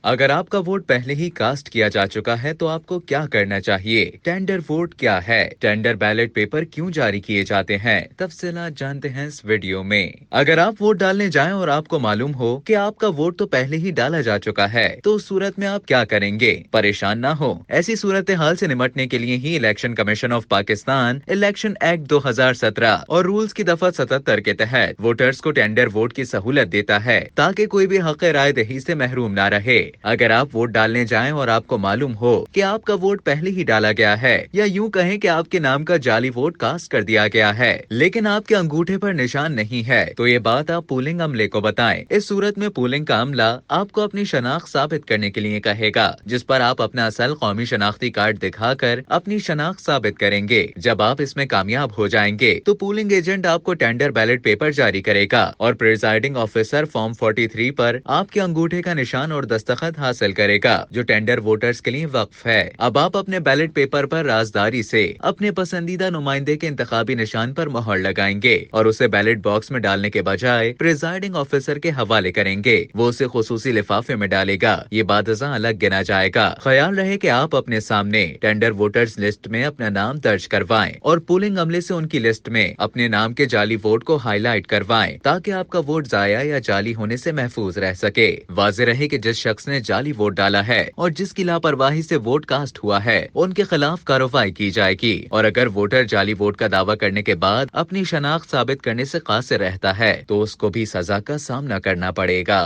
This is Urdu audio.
اگر آپ کا ووٹ پہلے ہی کاسٹ کیا جا چکا ہے تو آپ کو کیا کرنا چاہیے؟ ٹینڈر ووٹ کیا ہے؟ ٹینڈر بیلٹ پیپر کیوں جاری کیے جاتے ہیں؟ تفصیلات جانتے ہیں اس ویڈیو میں۔ اگر آپ ووٹ ڈالنے جائیں اور آپ کو معلوم ہو کہ آپ کا ووٹ تو پہلے ہی ڈالا جا چکا ہے تو اس صورت میں آپ کیا کریں گے؟ پریشان نہ ہو، ایسی صورتحال سے نمٹنے کے لیے ہی election commission of Pakistan election act 2017 اور رولز کی دفعہ 77 کے تحت ووٹرز کو ٹینڈر ووٹ کی سہولت دیتا ہے تاکہ کوئی بھی حق رائے دہی سے محروم نہ رہے۔ اگر آپ ووٹ ڈالنے جائیں اور آپ کو معلوم ہو کہ آپ کا ووٹ پہلے ہی ڈالا گیا ہے یا یوں کہیں کہ آپ کے نام کا جعلی ووٹ کاسٹ کر دیا گیا ہے لیکن آپ کے انگوٹھے پر نشان نہیں ہے تو یہ بات آپ پولنگ عملے کو بتائیں۔ اس صورت میں پولنگ کا عملہ آپ کو اپنی شناخت ثابت کرنے کے لیے کہے گا جس پر آپ اپنا اصل قومی شناختی کارڈ دکھا کر اپنی شناخت ثابت کریں گے۔ جب آپ اس میں کامیاب ہو جائیں گے تو پولنگ ایجنٹ آپ کو ٹینڈر بیلٹ پیپر جاری کرے گا اور پریزائڈنگ آفیسر فارم 43 پر آپ کے انگوٹھے کا نشان اور دستخط حاصل کرے گا جو ٹینڈر ووٹرز کے لیے وقف ہے۔ اب آپ اپنے بیلٹ پیپر پر رازداری سے اپنے پسندیدہ نمائندے کے انتخابی نشان پر مہر لگائیں گے اور اسے بیلٹ باکس میں ڈالنے کے بجائے پریزائڈنگ آفیسر کے حوالے کریں گے۔ وہ اسے خصوصی لفافے میں ڈالے گا، یہ بعد ازاں الگ گنا جائے گا۔ خیال رہے کہ آپ اپنے سامنے ٹینڈر ووٹرز لسٹ میں اپنا نام درج کروائیں اور پولنگ عملے سے ان کی لسٹ میں اپنے نام کے جعلی ووٹ کو ہائی لائٹ کروائیں تاکہ آپ کا ووٹ ضائع یا جعلی ہونے سے محفوظ رہ سکے۔ واضح رہے کہ جس شخص نے جعلی ووٹ ڈالا ہے اور جس کی لاپرواہی سے ووٹ کاسٹ ہوا ہے ان کے خلاف کارروائی کی جائے گی، اور اگر ووٹر جعلی ووٹ کا دعویٰ کرنے کے بعد اپنی شناخت ثابت کرنے سے قاصر رہتا ہے تو اس کو بھی سزا کا سامنا کرنا پڑے گا۔